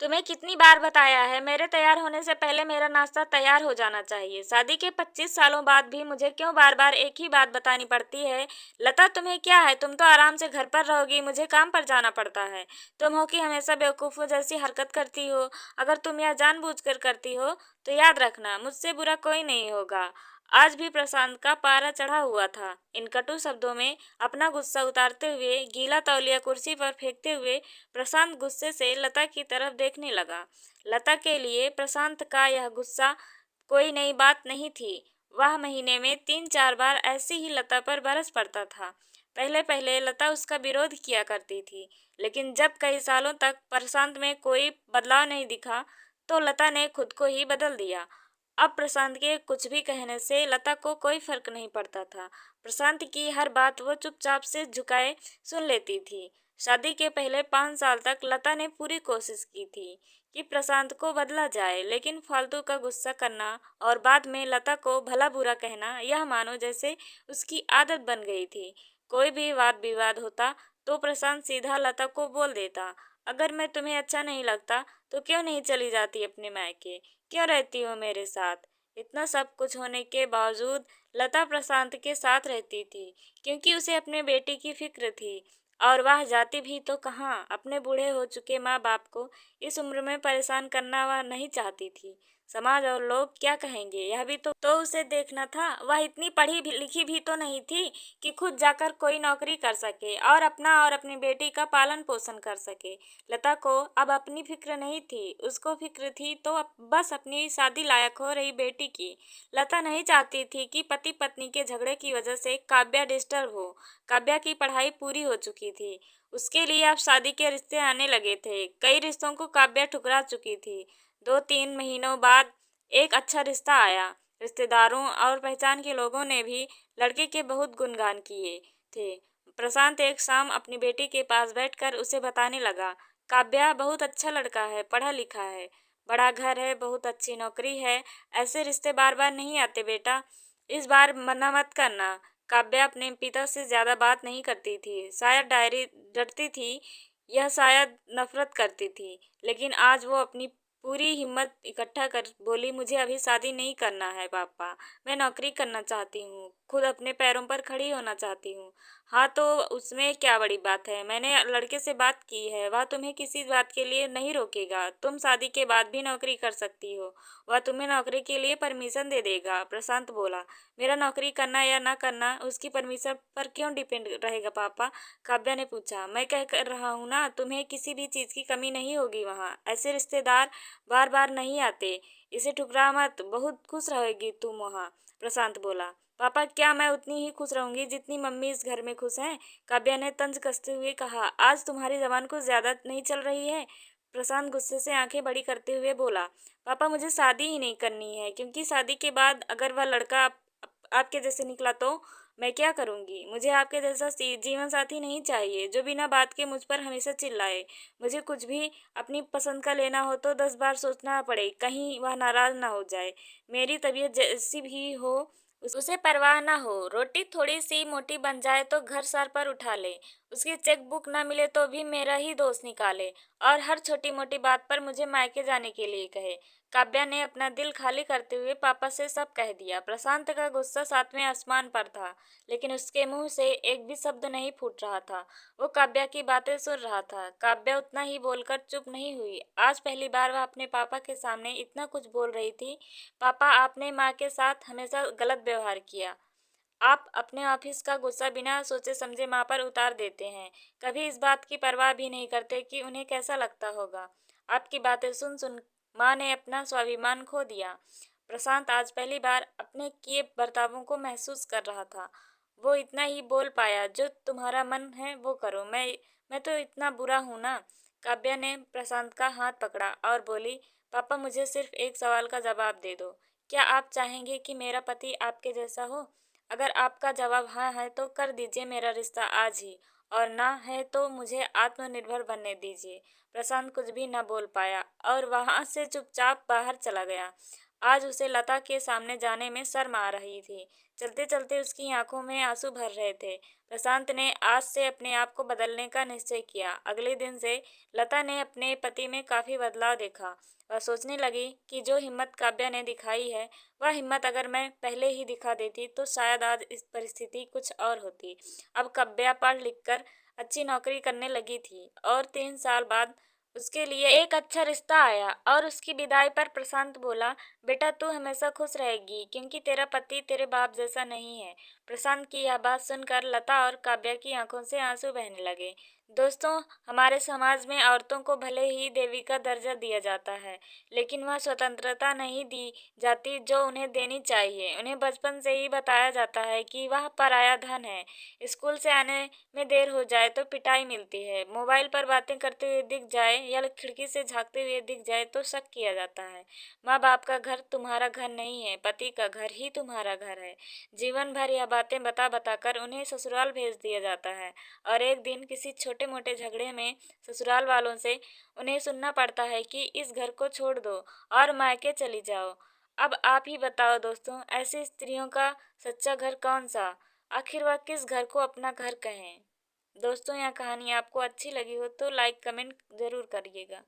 तुम्हें कितनी बार बताया है, मेरे तैयार होने से पहले मेरा नाश्ता तैयार हो जाना चाहिए। शादी के 25 सालों बाद भी मुझे क्यों बार बार एक ही बात बतानी पड़ती है? लता, तुम्हें क्या है? तुम तो आराम से घर पर रहोगी, मुझे काम पर जाना पड़ता है। तुम हो कि हमेशा बेवकूफ़ों जैसी हरकत करती हो। अगर तुम यह जानबूझकर करती हो तो याद रखना, मुझसे बुरा कोई नहीं होगा। आज भी प्रशांत का पारा चढ़ा हुआ था। इन कटु शब्दों में अपना गुस्सा उतारते हुए, गीला तौलिया कुर्सी पर फेंकते हुए प्रशांत गुस्से से लता की तरफ देखने लगा। लता के लिए प्रशांत का यह गुस्सा कोई नई बात नहीं थी। वह महीने में 3-4 बार ऐसी ही लता पर बरस पड़ता था। पहले पहले लता उसका विरोध किया करती थी, लेकिन जब कई सालों तक प्रशांत में कोई बदलाव नहीं दिखा, तो लता ने खुद को ही बदल दिया। अब प्रशांत के कुछ भी कहने से लता को कोई फर्क नहीं पड़ता था। प्रशांत की हर बात वो चुपचाप से झुकाए सुन लेती थी। शादी के पहले 5 साल तक लता ने पूरी कोशिश की थी कि प्रशांत को बदला जाए, लेकिन फालतू का गुस्सा करना और बाद में लता को भला बुरा कहना, यह मानो जैसे उसकी आदत बन गई थी। कोई भी वाद विवाद होता तो प्रशांत सीधा लता को बोल देता, अगर मैं तुम्हें अच्छा नहीं लगता तो क्यों नहीं चली जाती अपने मायके, क्यों रहती हो मेरे साथ? इतना सब कुछ होने के बावजूद लता प्रशांत के साथ रहती थी, क्योंकि उसे अपने बेटे की फिक्र थी। और वह जाती भी तो कहाँ, अपने बूढ़े हो चुके माँ बाप को इस उम्र में परेशान करना वह नहीं चाहती थी। समाज और लोग क्या कहेंगे, यह भी तो उसे देखना था। वह इतनी पढ़ी लिखी भी तो नहीं थी कि खुद जाकर कोई नौकरी कर सके और अपना और अपनी बेटी का पालन पोषण कर सके। लता को अब अपनी फिक्र नहीं थी, उसको फिक्र थी तो बस अपनी शादी लायक हो रही बेटी की। लता नहीं चाहती थी कि पति पत्नी के झगड़े की वजह से काव्या डिस्टर्ब हो। काव्या की पढ़ाई पूरी हो चुकी थी, उसके लिए अब शादी के रिश्ते आने लगे थे। कई रिश्तों को काव्या ठुकरा चुकी थी। 2-3 महीनों बाद एक अच्छा रिश्ता आया। रिश्तेदारों और पहचान के लोगों ने भी लड़के के बहुत गुणगान किए थे। प्रशांत एक शाम अपनी बेटी के पास बैठकर उसे बताने लगा, काव्या बहुत अच्छा लड़का है, पढ़ा लिखा है, बड़ा घर है, बहुत अच्छी नौकरी है। ऐसे रिश्ते बार बार नहीं आते बेटा, इस बार मना मत करना। काव्या अपने पिता से ज्यादा बात नहीं करती थी, शायद डायरी डरती थी, यह शायद नफरत करती थी। लेकिन आज वो अपनी पूरी हिम्मत इकट्ठा कर बोली, मुझे अभी शादी नहीं करना है पापा, मैं नौकरी करना चाहती हूँ, खुद अपने पैरों पर खड़ी होना चाहती हूँ। हाँ तो उसमें क्या बड़ी बात है, मैंने लड़के से बात की है, वह तुम्हें किसी बात के लिए नहीं रोकेगा, तुम शादी के बाद भी नौकरी कर सकती हो, वह तुम्हें नौकरी के लिए परमिशन दे देगा। प्रशांत बोला, मेरा नौकरी करना या ना करना उसकी परमिशन पर क्यों डिपेंड रहेगा पापा? काव्या ने पूछा, मैं कह कर रहा हूँ ना, तुम्हें किसी भी चीज की कमी नहीं होगी वहाँ। ऐसे रिश्तेदार बार बार नहीं आते, इसे ठुकरा मत, बहुत खुश रहेगी तुम वहाँ। प्रशांत बोला, पापा क्या मैं उतनी ही खुश रहूंगी जितनी मम्मी इस घर में खुश हैं? काव्या ने तंज कसते हुए कहा, आज तुम्हारी जबान कुछ ज्यादा नहीं चल रही है? प्रशांत गुस्से से आंखें बड़ी करते हुए बोला, पापा मुझे शादी ही नहीं करनी है, क्योंकि शादी के बाद अगर वह लड़का आपके जैसे निकला तो मैं क्या करूंगी? मुझे आपके जैसा जीवन साथी नहीं चाहिए जो बिना बात के मुझ पर हमेशा चिल्लाए। मुझे कुछ भी अपनी पसंद का लेना हो तो 10 बार सोचना पड़े, कहीं वह नाराज ना हो जाए। मेरी तबीयत जैसी भी हो उसे परवाह ना हो, रोटी थोड़ी सी मोटी बन जाए तो घर सर पर उठा ले, उसकी चेक बुक ना मिले तो भी मेरा ही दोष निकाले और हर छोटी मोटी बात पर मुझे मायके जाने के लिए कहे। काव्या ने अपना दिल खाली करते हुए पापा से सब कह दिया। प्रशांत का गुस्सा 7वें आसमान पर था, लेकिन उसके मुंह से एक भी शब्द नहीं फूट रहा था। वो काव्या की बातें सुन रहा था। काव्या उतना ही बोलकर चुप नहीं हुई। आज पहली बार वह अपने पापा के सामने इतना कुछ बोल रही थी। पापा, आपने माँ के साथ हमेशा गलत व्यवहार किया। आप अपने ऑफिस का गुस्सा बिना सोचे समझे माँ पर उतार देते हैं। कभी इस बात की परवाह भी नहीं करते कि उन्हें कैसा लगता होगा। आपकी बातें सुन सुन माँ ने अपना स्वाभिमान खो दिया। प्रशांत आज पहली बार अपने किए बर्तावों को महसूस कर रहा था। वो इतना ही बोल पाया, जो तुम्हारा मन है वो करो, मैं तो इतना बुरा हूँ ना? काव्या ने प्रशांत का हाथ पकड़ा और बोली, पापा मुझे सिर्फ एक सवाल का जवाब दे दो, क्या आप चाहेंगे कि मेरा पति आपके जैसा हो? अगर आपका जवाब हाँ है तो कर दीजिए मेरा रिश्ता आज ही, और ना है तो मुझे आत्मनिर्भर बनने दीजिए। प्रशांत कुछ भी न बोल पाया और वहां से चुपचाप बाहर चला गया। आज उसे लता के सामने जाने में शर्म आ रही थी। चलते चलते उसकी आंखों में आंसू भर रहे थे। प्रशांत ने आज से अपने आप को बदलने का निश्चय किया। अगले दिन से लता ने अपने पति में काफी बदलाव देखा। वह सोचने लगी कि जो हिम्मत काव्या ने दिखाई है, वह हिम्मत अगर मैं पहले ही दिखा देती तो शायद आज इस परिस्थिति कुछ और होती। अब काव्या पढ़ लिख कर अच्छी नौकरी करने लगी थी और 3 साल बाद उसके लिए एक अच्छा रिश्ता आया। और उसकी विदाई पर प्रशांत बोला, बेटा तू हमेशा खुश रहेगी क्योंकि तेरा पति तेरे बाप जैसा नहीं है। प्रशांत की यह बात सुनकर लता और काव्या की आंखों से आंसू बहने लगे। दोस्तों, हमारे समाज में औरतों को भले ही देवी का दर्जा दिया जाता है, लेकिन वह स्वतंत्रता नहीं दी जाती जो उन्हें देनी चाहिए। उन्हें बचपन से ही बताया जाता है कि वह पराया धन है। स्कूल से आने में देर हो जाए तो पिटाई मिलती है। मोबाइल पर बातें करते हुए दिख जाए या खिड़की से झांकते हुए दिख जाए तो शक किया जाता है। माँ बाप का घर तुम्हारा घर नहीं है, पति का घर ही तुम्हारा घर है। जीवन भर यह बातें बता बता कर उन्हें ससुराल भेज दिया जाता है और एक दिन किसी छोटे मोटे झगड़े में ससुराल वालों से उन्हें सुनना पड़ता है कि इस घर को छोड़ दो और मायके चली जाओ। अब आप ही बताओ दोस्तों, ऐसी स्त्रियों का सच्चा घर कौन सा? आखिर वह किस घर को अपना घर कहें? दोस्तों, यह कहानी आपको अच्छी लगी हो तो लाइक कमेंट ज़रूर करिएगा।